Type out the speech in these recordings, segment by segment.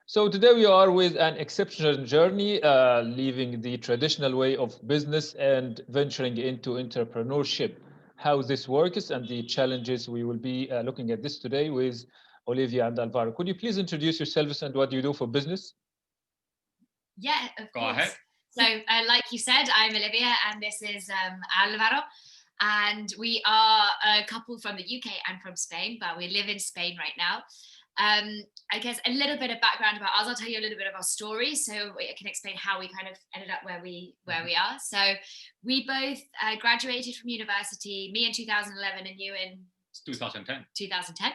So today we are with an exceptional journey, leaving the traditional way of business and venturing into entrepreneurship. How this works and the challenges we will be looking at this today with Olivia and Alvaro. Could you please introduce yourselves and what you do for business? Yeah, of Go course. ahead. So, like you said, I'm Olivia, and this is Alvaro, and we are a couple from the UK and from Spain, but we live in Spain right now. I guess a little bit of background about us. I'll tell you a little bit of our story, so I can explain how we kind of ended up where we are. So, we both graduated from university. Me in 2011, and you in 2010. 2010.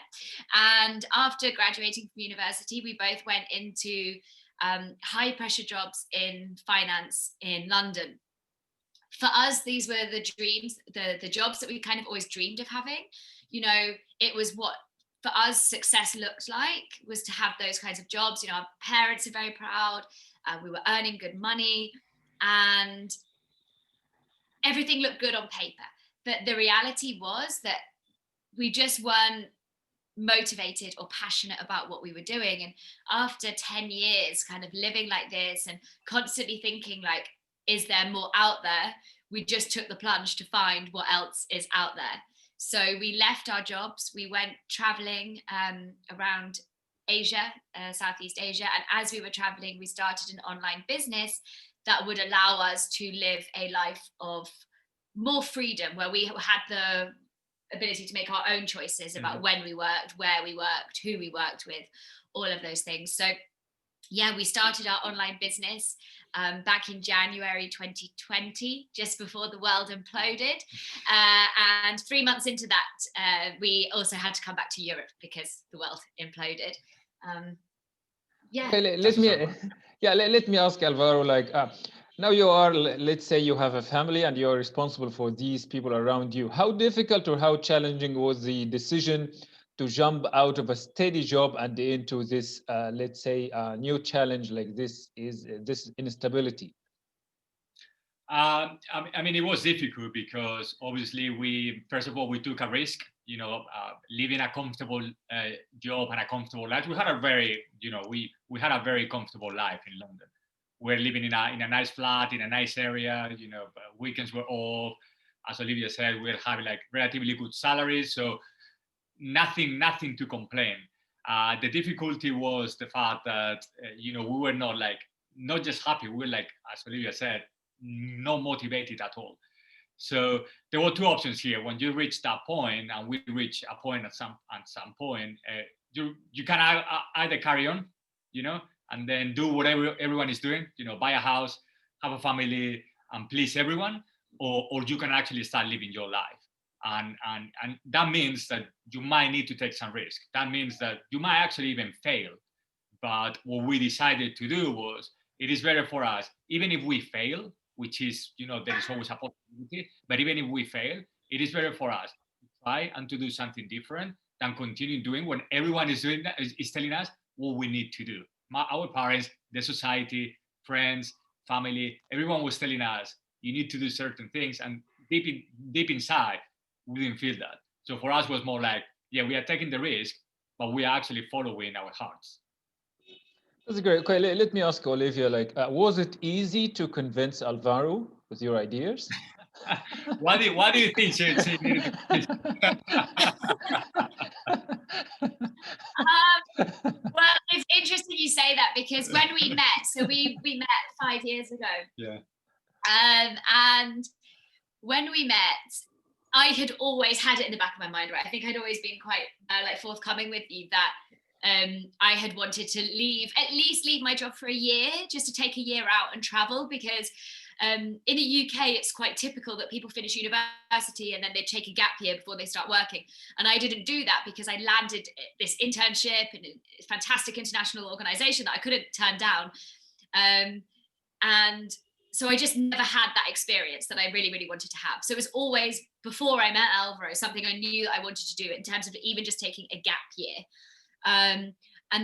And after graduating from university, we both went into high pressure jobs in finance in London. For us, these were the dreams, the jobs that we kind of always dreamed of having. You know, it was what for us success looked like, was to have those kinds of jobs. You know, our parents are very proud. We were earning good money and everything looked good on paper. But the reality was that we just weren't motivated or passionate about what we were doing. And after 10 years kind of living like this and constantly thinking like, is there more out there? We just took the plunge to find what else is out there. So we left our jobs, we went traveling around Asia, Southeast Asia. And as we were traveling, we started an online business that would allow us to live a life of more freedom, where we had the ability to make our own choices about when we worked, where we worked, who we worked with, all of those things. So yeah, we started our online business back in January 2020, just before the world imploded. And 3 months into that, we also had to come back to Europe because the world imploded. Okay, let me ask Alvaro, now you are, let's say you have a family and you're responsible for these people around you. How difficult or how challenging was the decision to jump out of a steady job and into this, let's say, new challenge like this is this instability? I mean, it was difficult because obviously first of all, we took a risk, living a comfortable job and a comfortable life. We had a very, we had a very comfortable life in London. We're living in a nice flat, in a nice area, weekends were off. As Olivia said, we're having like relatively good salaries. So nothing to complain. The difficulty was the fact that, we were not just happy, we were like, as Olivia said, not motivated at all. So there were two options here. When you reach that point, and we reach a point at some point, you can either carry on, and then do whatever everyone is doing, buy a house, have a family, and please everyone, or you can actually start living your life. And that means that you might need to take some risk. That means that you might actually even fail. But what we decided to do was, it is better for us, even if we fail, which is, there is always a possibility, but even if we fail, it is better for us to try and to do something different than continue doing when everyone is doing that, is telling us what we need to do. Our parents, the society, friends, family, everyone was telling us, you need to do certain things. And deep inside, we didn't feel that. So for us, it was more like, yeah, we are taking the risk, but we are actually following our hearts. That's great. Okay, let me ask Olivia, was it easy to convince Alvaro with your ideas? What do you think she needed to convince? Well, it's interesting you say that, because when we met, so we met 5 years ago. Yeah. And when we met, I had always had it in the back of my mind, right? I think I'd always been quite forthcoming with you that I had wanted to at least leave my job for a year, just to take a year out and travel, because in the UK, it's quite typical that people finish university and then they take a gap year before they start working. And I didn't do that because I landed this internship in a fantastic international organization that I couldn't turn down. And so I just never had that experience that I really, really wanted to have. So it was always, before I met Alvaro, something I knew that I wanted to do in terms of even just taking a gap year. And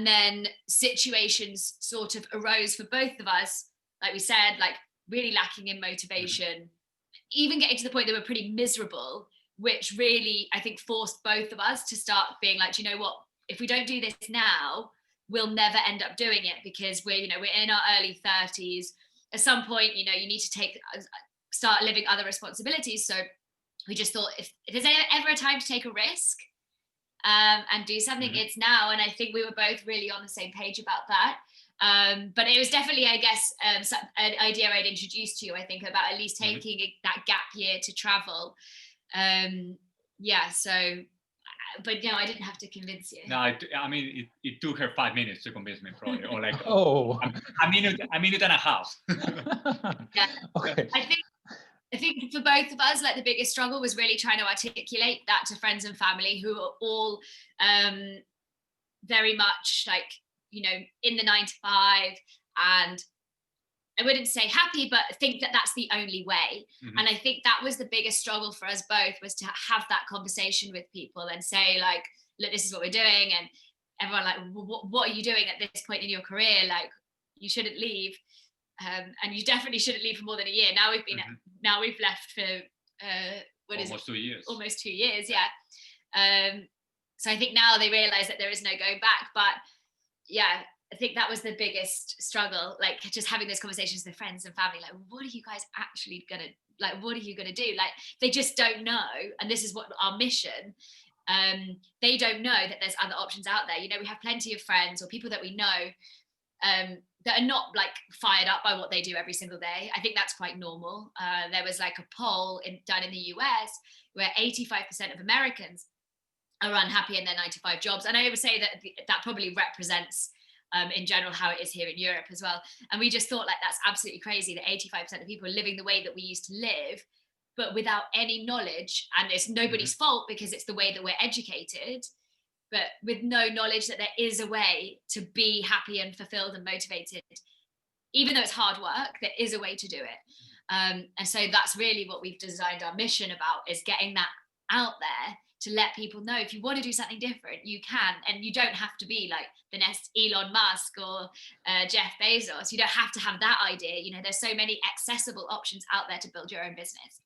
then situations sort of arose for both of us, like we said, really lacking in motivation, even getting to the point that we're pretty miserable, which really, I think, forced both of us to start being like, you know what, if we don't do this now, we'll never end up doing it because we're in our early 30s. At some point, you need to start living other responsibilities. So we just thought, if there's ever a time to take a risk and do something, it's now. And I think we were both really on the same page about that. But it was definitely, I guess, an idea I'd introduced to you, I think, about at least taking that gap year to travel. But no, I didn't have to convince you. No, I mean, it took her 5 minutes to convince me, probably, or like a minute and a half. Yeah. Okay. I think for both of us, like the biggest struggle was really trying to articulate that to friends and family who are all very much like, in the 9 to 5, and I wouldn't say happy, but think that that's the only way. And I think that was the biggest struggle for us both, was to have that conversation with people and say, like, look, this is what we're doing. And everyone like, what are you doing at this point in your career? Like, you shouldn't leave. And you definitely shouldn't leave for more than a year. Now we've left for almost 2 years. Almost 2 years, yeah. So I think now they realize that there is no going back. But yeah, I think that was the biggest struggle, like just having those conversations with friends and family, like, what are you guys actually gonna, like, what are you gonna do? Like, they just don't know. And this is what our mission. They don't know that there's other options out there. We have plenty of friends or people that we know that are not like fired up by what they do every single day. I think that's quite normal. There was like a poll done in the US where 85% of Americans are unhappy in their 9 to 5 jobs. And I would say that that probably represents in general how it is here in Europe as well. And we just thought, like, that's absolutely crazy that 85% of people are living the way that we used to live, but without any knowledge. And it's nobody's fault because it's the way that we're educated, but with no knowledge that there is a way to be happy and fulfilled and motivated. Even though it's hard work, there is a way to do it. And so that's really what we've designed our mission about, is getting that out there to let people know, if you want to do something different, you can. And you don't have to be like the next Elon Musk or Jeff Bezos. You don't have to have that idea. There's so many accessible options out there to build your own business.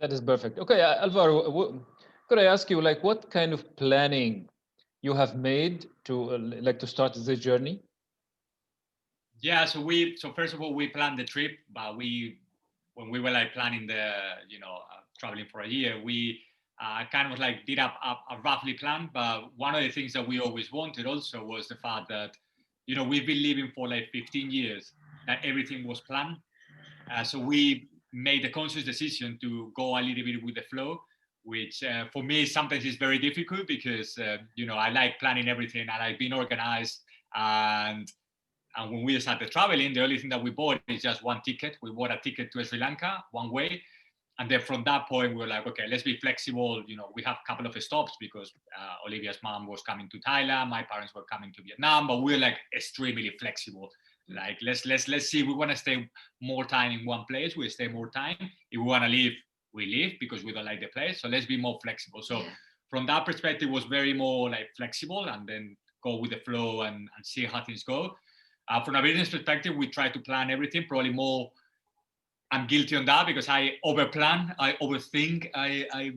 That is perfect. Okay, Alvaro, could I ask you, like, what kind of planning you have made to start this journey? Yeah, so first of all, we planned the trip, but when we were like planning the traveling for a year, we kind of like did a roughly plan. But one of the things that we always wanted also was the fact that we've been living for like 15 years, that everything was planned. So we made the conscious decision to go a little bit with the flow, which for me sometimes is very difficult because I like planning everything. I like being organized. And when we started traveling, the only thing that we bought is just one ticket. We bought a ticket to Sri Lanka one way. And then from that point, we were like, okay, let's be flexible. We have a couple of stops because Olivia's mom was coming to Thailand. My parents were coming to Vietnam, but we're like extremely flexible. Like, let's see, we want to stay more time in one place, we stay more time. If we want to leave, we leave because we don't like the place. So let's be more flexible. So from that perspective, it was very more like flexible, and then go with the flow and see how things go. From a business perspective, we try to plan everything, probably more. I'm guilty on that because I overplan, I overthink, I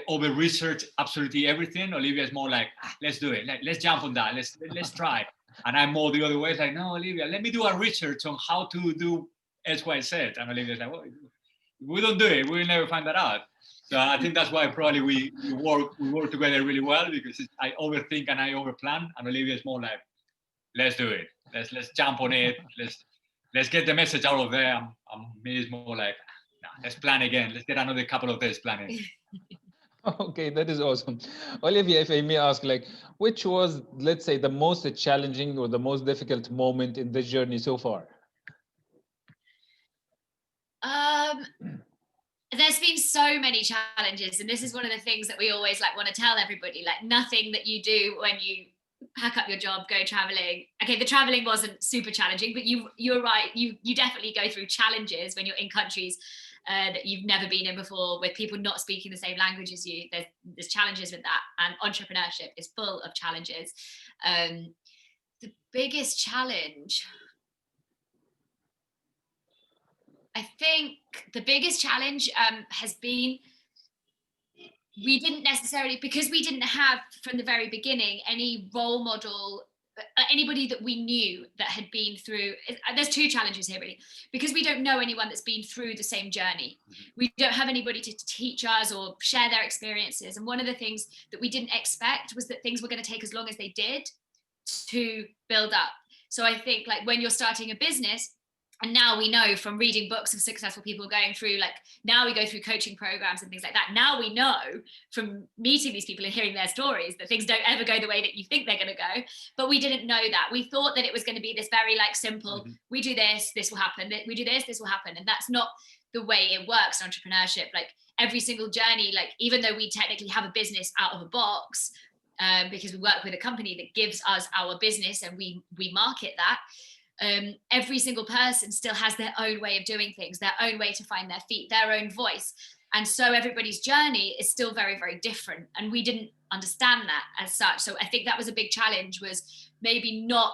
over-research absolutely everything. Olivia is more like, let's do it, let's jump on that, let's try. And I'm more the other way, like, no, Olivia, let me do a research on how to do X, Y, Z. And Olivia's like, well, if we don't do it, we'll never find that out. So I think that's why probably we work together really well, because I overthink and I overplan, and Olivia's more like, let's do it, let's jump on it, let's get the message out of there. Me is more like, nah, let's plan again. Let's get another couple of days planning. Okay, that is awesome. Olivia, if I may ask, like, which was, let's say, the most challenging or the most difficult moment in this journey so far? There's been so many challenges, and this is one of the things that we always like want to tell everybody. Like, nothing that you do when you pack up your job, go traveling. Okay, the traveling wasn't super challenging, but you're right. You definitely go through challenges when you're in countries that you've never been in before, with people not speaking the same language as you. There's challenges with that, and entrepreneurship is full of challenges. The biggest challenge, I think, has been, we didn't necessarily, because we didn't have from the very beginning any role model anybody that we knew that had been through, there's two challenges here really, because we don't know anyone that's been through the same journey. We don't have anybody to teach us or share their experiences. And one of the things that we didn't expect was that things were going to take as long as they did to build up. So I think like when you're starting a business, and now we know from reading books of successful people going through, like now we go through coaching programs and things like that. Now we know from meeting these people and hearing their stories that things don't ever go the way that you think they're going to go. But we didn't know that. We thought that it was going to be this very like simple, we do this, this will happen. We do this, this will happen. And that's not the way it works in entrepreneurship. Like every single journey, like even though we technically have a business out of a box, because we work with a company that gives us our business and we market that, every single person still has their own way of doing things, their own way to find their feet, their own voice. And so everybody's journey is still very, very different. And we didn't understand that as such. So I think that was a big challenge, was maybe not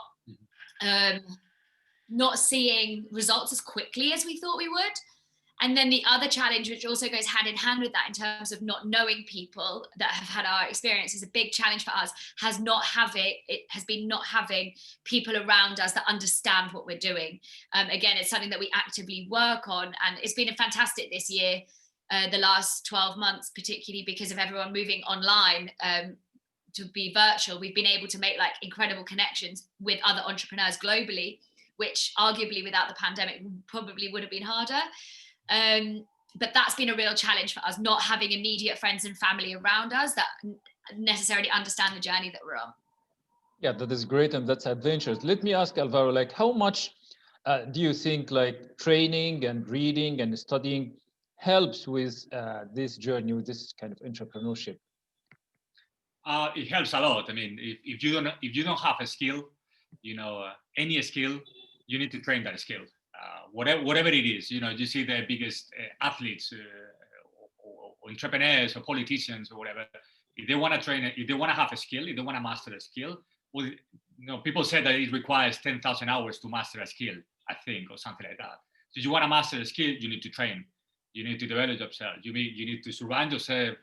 seeing results as quickly as we thought we would. And then the other challenge, which also goes hand in hand with that in terms of not knowing people that have had our experience, is a big challenge for us, has been not having people around us that understand what we're doing. Again, it's something that we actively work on, and it's been fantastic this year, the last 12 months, particularly because of everyone moving online to be virtual. We've been able to make like incredible connections with other entrepreneurs globally, which arguably without the pandemic probably would have been harder. But that's been a real challenge for us, not having immediate friends and family around us that necessarily understand the journey that we're on. Yeah, that is great, and that's adventures. Let me ask Alvaro, like how much do you think like training and reading and studying helps with this journey, with this kind of entrepreneurship? It helps a lot. I mean, if you don't have a skill, any skill, you need to train that skill. Whatever it is, you see the biggest athletes or entrepreneurs or politicians or whatever. If they want to train, if they want to have a skill, if they want to master a skill, well, people say that it requires 10,000 hours to master a skill, I think, or something like that. So you want to master a skill, you need to train. You need to develop yourself. You need to surround yourself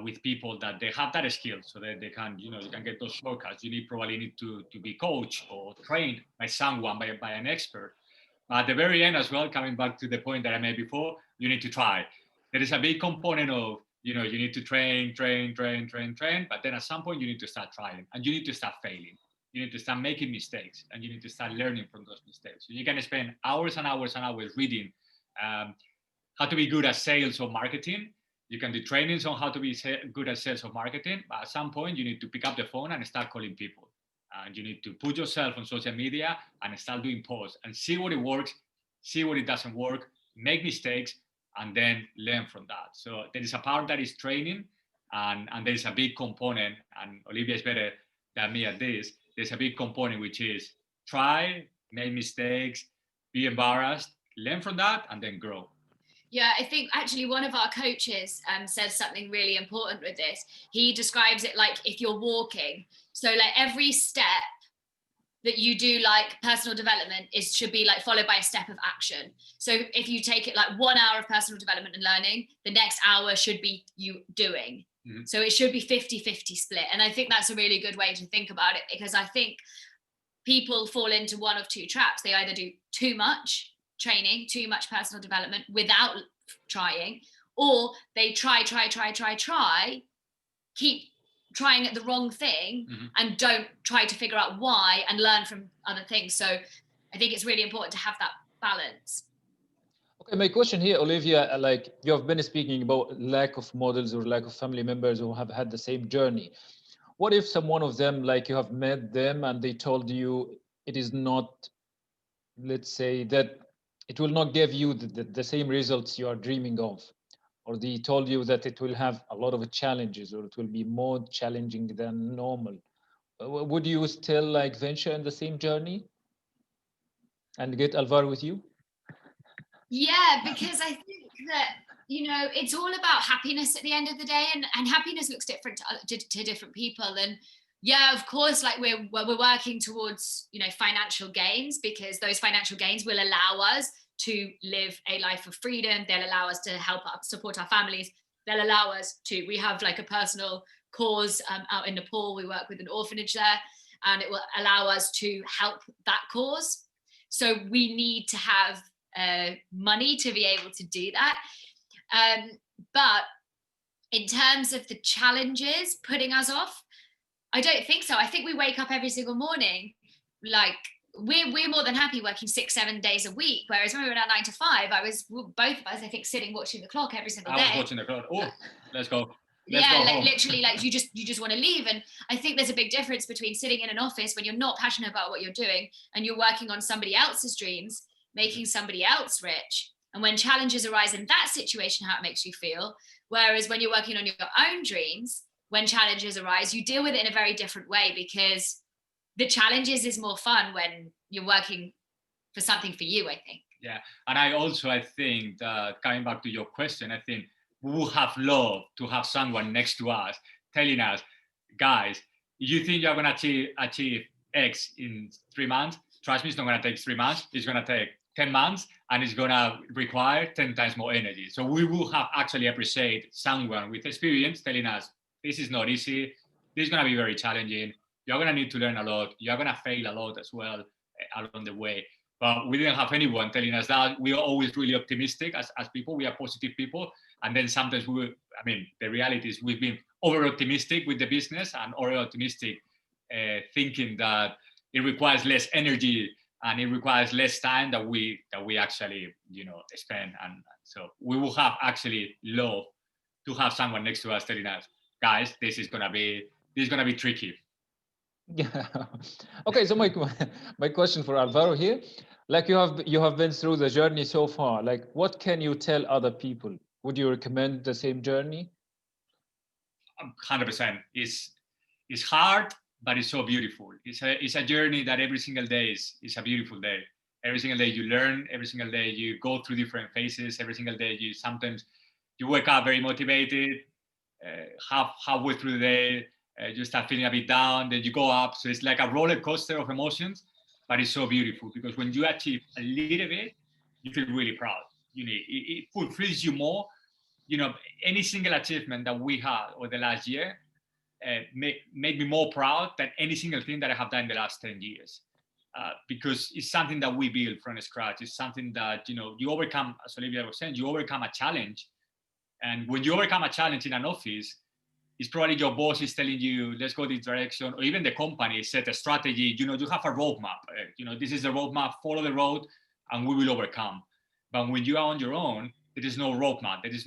with people that they have that skill, so that they can, you can get those shortcuts. You probably need to be coached or trained by someone, by an expert. At the very end as well, coming back to the point that I made before, you need to try. There is a big component of, you need to train, but then at some point you need to start trying, and you need to start failing. You need to start making mistakes, and you need to start learning from those mistakes. So you can spend hours and hours and hours reading how to be good at sales or marketing. You can do trainings on how to be good at sales or marketing, but at some point you need to pick up the phone and start calling people. And you need to put yourself on social media and start doing posts and see what it works, see what it doesn't work, make mistakes, and then learn from that. So there is a part that is training, and there is a big component, and Olivia is better than me at this. There's a big component, which is try, make mistakes, be embarrassed, learn from that, and then grow. Yeah, I think actually one of our coaches says something really important with this. He describes it like if you're walking. So like every step that you do, like personal development, should be like followed by a step of action. So if you take it like 1 hour of personal development and learning, the next hour should be you doing. Mm-hmm. So it should be 50-50 split. And I think that's a really good way to think about it, because I think people fall into one of two traps. They either do too much training, too much personal development without trying, or they try, keep trying at the wrong thing, mm-hmm. and don't try to figure out why and learn from other things. So I think it's really important to have that balance. Okay, my question here, Olivia, like you have been speaking about lack of models or lack of family members who have had the same journey. What if some one of them, like you have met them and they told you it is not, let's say that it will not give you the same results you are dreaming of, or they told you that it will have a lot of challenges, or it will be more challenging than normal? Would you still like venture in the same journey and get Alvaro with you? Yeah, because I think that, it's all about happiness at the end of the day, and happiness looks different to different people. And yeah, of course, like we're working towards, financial gains, because those financial gains will allow us to live a life of freedom. They'll allow us to help support our families. They'll allow us to, we have like a personal cause out in Nepal. We work with an orphanage there. and it will allow us to help that cause. So we need to have money to be able to do that. But in terms of the challenges putting us off, I don't think so. I think we wake up every single morning, like we're more than happy working 6-7 days a week. Whereas when we were at 9 to 5, both of us, I think, sitting watching the clock every single day. I was watching the clock. Oh, let's go. Literally, like you just want to leave. And I think there's a big difference between sitting in an office when you're not passionate about what you're doing and you're working on somebody else's dreams, making somebody else rich. And when challenges arise in that situation, how it makes you feel. Whereas when you're working on your own dreams, when challenges arise, you deal with it in a very different way, because the challenges is more fun when you're working for something for you, I think. Yeah. And I think that, coming back to your question, I think we would have loved to have someone next to us telling us, guys, you think you're going to achieve X in 3 months? Trust me, it's not going to take 3 months. It's going to take 10 months, and it's going to require 10 times more energy. So we will have actually appreciate someone with experience telling us, this is not easy. This is going to be very challenging. You're going to need to learn a lot. You're going to fail a lot as well along the way. But we didn't have anyone telling us that. We are always really optimistic as people. We are positive people. And then sometimes the reality is we've been over-optimistic with the business and over-optimistic thinking that it requires less energy and it requires less time that we actually, spend. And so we will have actually love to have someone next to us telling us, guys, this is gonna be tricky. Yeah. Okay. So my question for Alvaro here, like you have been through the journey so far. Like, what can you tell other people? Would you recommend the same journey? 100%. It's hard, but it's so beautiful. It's a journey that every single day is a beautiful day. Every single day you learn. Every single day you go through different phases. Every single day sometimes you wake up very motivated. Halfway through the day, you start feeling a bit down, then you go up. So it's like a roller coaster of emotions, but it's so beautiful because when you achieve a little bit, you feel really proud. It fulfills you more. Any single achievement that we had over the last year make me more proud than any single thing that I have done in the last 10 years. Because it's something that we build from scratch. It's something that, you overcome, as Olivia was saying, you overcome a challenge. And when you overcome a challenge in an office, it's probably your boss is telling you, let's go this direction, or even the company set a strategy, you have a roadmap, this is the roadmap, follow the road, and we will overcome. But when you are on your own, there is no roadmap, there is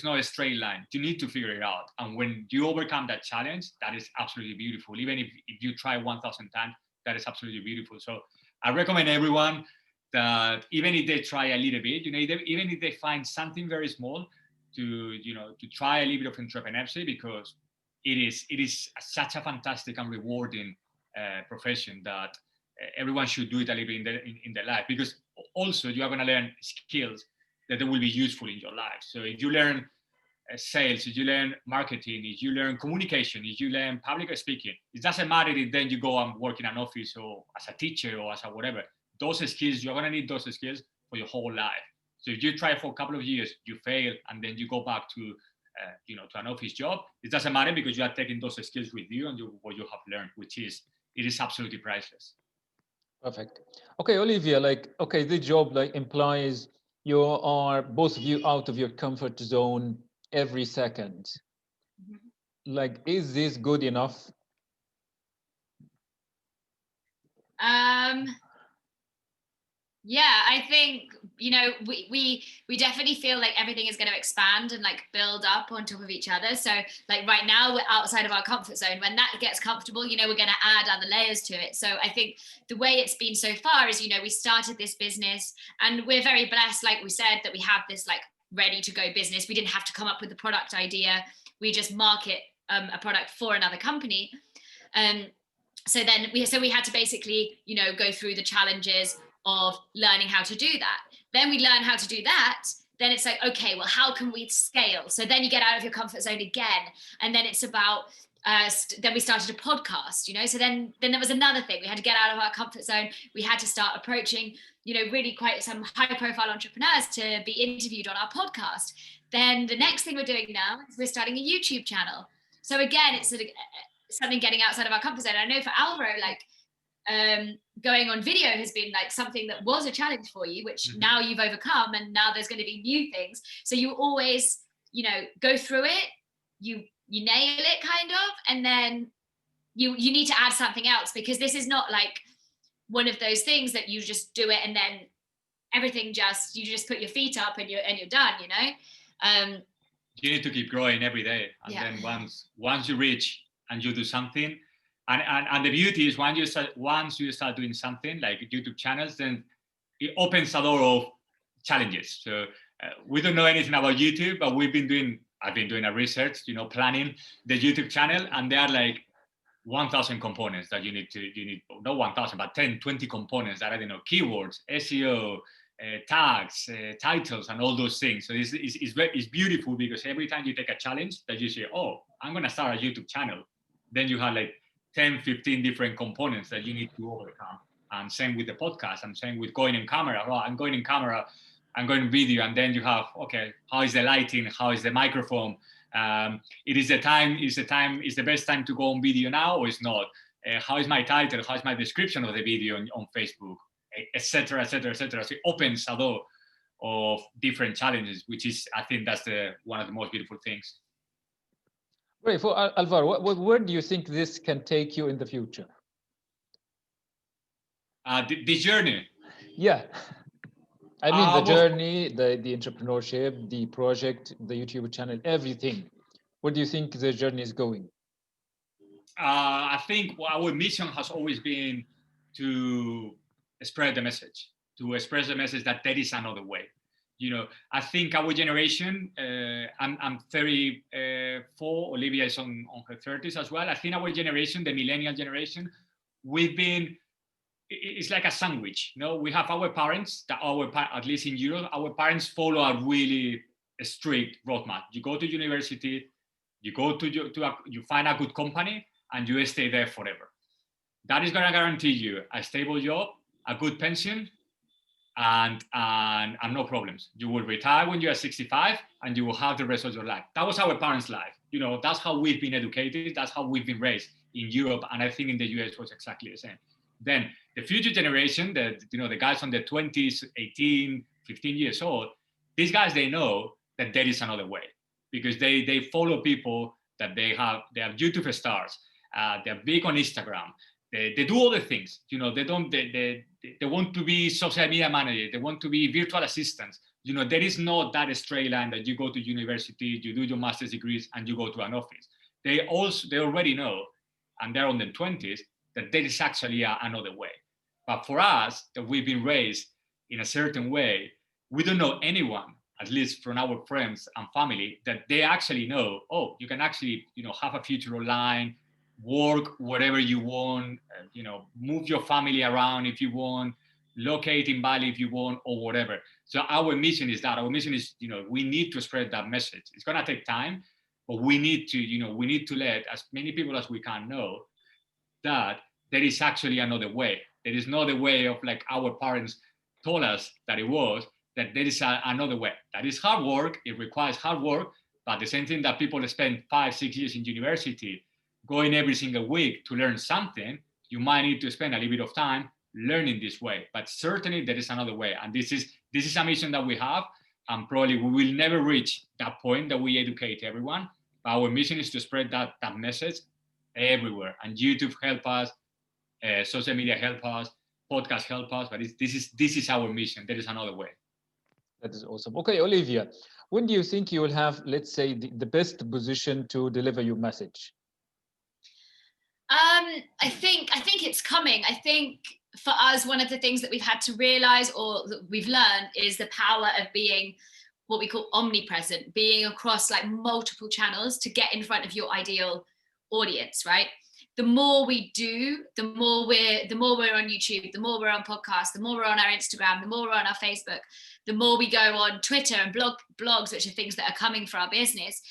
no straight line. You need to figure it out. And when you overcome that challenge, that is absolutely beautiful. Even if you try 1,000 times, that is absolutely beautiful. So I recommend everyone that even if they try a little bit, even if they find something very small, to try a little bit of entrepreneurship, because it is such a fantastic and rewarding profession that everyone should do it a little bit in their life, because also you are going to learn skills that will be useful in your life. So if you learn sales, if you learn marketing, if you learn communication, if you learn public speaking, it doesn't matter if then you go and work in an office or as a teacher or as a whatever. Those skills, you're going to need those skills for your whole life. So if you try for a couple of years, you fail, and then you go back to an office job, it doesn't matter because you are taking those skills with you and what you have learned, it is absolutely priceless. Perfect. Okay, Olivia, this job implies you are both of you out of your comfort zone every second. Mm-hmm. Is this good enough? Yeah, I think, we definitely feel like everything is going to expand and build up on top of each other. So right now we're outside of our comfort zone. When that gets comfortable, we're going to add other layers to it. So I think the way it's been so far is, we started this business and we're very blessed, like we said, that we have this ready to go business. We didn't have to come up with the product idea. We just market a product for another company. So we had to basically, go through the challenges of learning how to do that. Then we learn how to do that. Then it's okay, well, how can we scale? So then you get out of your comfort zone again. And then it's about, then we started a podcast, So then there was another thing. We had to get out of our comfort zone. We had to start approaching, really quite some high profile entrepreneurs to be interviewed on our podcast. Then the next thing we're doing now is we're starting a YouTube channel. So again, it's something getting outside of our comfort zone. I know for Alvaro, like going on video has been like something that was a challenge for you, which now you've overcome, and now there's going to be new things. So you always, you know, go through it, you nail it kind of, and then you need to add something else, because this is not like one of those things that you just do it and then everything you just put your feet up and you're done, you know. You need to keep growing every day, and then once you reach and you do something, and the beauty is once you start doing something like YouTube channels, then it opens a door of challenges. So we don't know anything about YouTube, but I've been doing a research, you know, planning the YouTube channel, and there are like 1,000 components that you need not 1,000, but 10, 20 components that, I don't know, keywords, SEO, tags, titles, and all those things. So it's beautiful, because every time you take a challenge that you say, oh, I'm going to start a YouTube channel, then you have like 10, 15 different components that you need to overcome. And same with the podcast, and same with going in camera. Oh, I'm going in camera, I'm going in video, and then you have, okay, how is the lighting? How is the microphone? Is the best time to go on video now, or is not? How is my title? How is my description of the video on Facebook? Etc. Etc. Etc. So it opens a door of different challenges, which is, I think, that's one of the most beautiful things. Great. For Alvaro, where do you think this can take you in the future? The journey. Yeah. I mean, the journey, the entrepreneurship, the project, the YouTube channel, everything. Where do you think the journey is going? I think our mission has always been to spread the message, to express the message that there is another way. You know, I think our generation, I'm 34, Olivia is on her 30s as well. I think our generation, the millennial generation, it's like a sandwich. You know, we have our parents, at least in Europe, our parents follow a really strict roadmap. You go to university, you find a good company, and you stay there forever. That is going to guarantee you a stable job, a good pension, and no problems. You will retire when you are 65, and you will have the rest of your life. That was our parents' life. You know, that's how we've been educated. That's how we've been raised in Europe, and I think in the US was exactly the same. Then the future generation, the guys on the 20s, 18, 15 years old, these guys, they know that there is another way, because they follow people that they are YouTube stars. They're big on Instagram. They do all the things. You know, they want to be social media manager. They want to be virtual assistants. You know, there is not that straight line that you go to university, you do your master's degrees, and you go to an office. They already know, and they're on their 20s, that there is actually another way. But for us, that we've been raised in a certain way, we don't know anyone, at least from our friends and family, that they actually know, oh, you can actually, you know, have a future online, work wherever you want, you know, move your family around if you want, locate in Bali if you want, or whatever. So our mission is that. Our mission is, you know, we need to spread that message. It's going to take time, but we need to let as many people as we can know that there is actually another way. There is not the way of like our parents told us that it was, that there is another way. That is hard work. It requires hard work, but the same thing that people spend 5-6 years in university going every single week to learn something, you might need to spend a little bit of time learning this way. But certainly there is another way. And this is a mission that we have. And probably we will never reach that point that we educate everyone. But our mission is to spread that message everywhere. And YouTube help us, social media help us, podcast help us. But this is our mission. There is another way. That is awesome. Okay, Olivia, when do you think you will have, let's say, the best position to deliver your message? I think it's coming. I think for us, one of the things that we've had to realize or that we've learned is the power of being what we call omnipresent, being across like multiple channels to get in front of your ideal audience, right? The more we do, the more we're on YouTube, the more we're on podcasts, the more we're on our Instagram, the more we're on our Facebook, the more we go on Twitter and blogs, which are things that are coming for our business,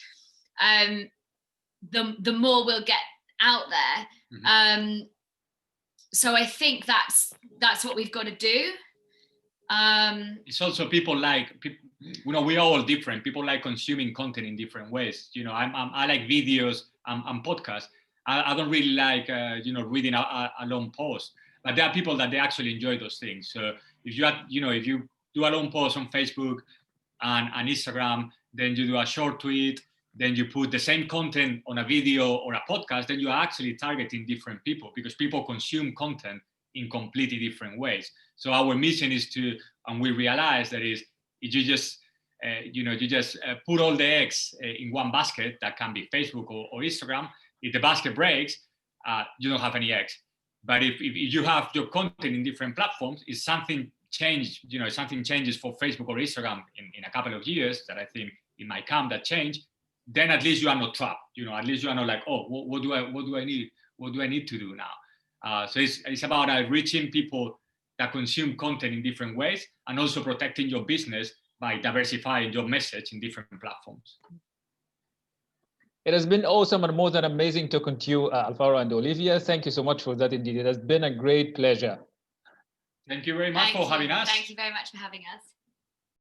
the more we'll get out there. Mm-hmm. So I think that's what we've got to do. It's also people, you know, we're all different. People like consuming content in different ways. You know, I like videos and podcasts. I don't really like, reading a long post. But there are people that they actually enjoy those things. So if if you do a long post on Facebook and Instagram, then you do a short tweet, then you put the same content on a video or a podcast, then you are actually targeting different people, because people consume content in completely different ways. So our mission is and we realize that if you just put all the eggs in one basket, that can be Facebook or Instagram. If the basket breaks, you don't have any eggs. But if you have your content in different platforms, if something changes for Facebook or Instagram in a couple of years, that I think it might come, that change, then at least you are not trapped. At least you are not like, oh, what do I need to do now? So it's about reaching people that consume content in different ways, and also protecting your business by diversifying your message in different platforms. It has been awesome and more than amazing talking to you, Alvaro and Olivia. Thank you so much for that indeed. It has been a great pleasure. Thank you very much for having us. Thank you very much for having us.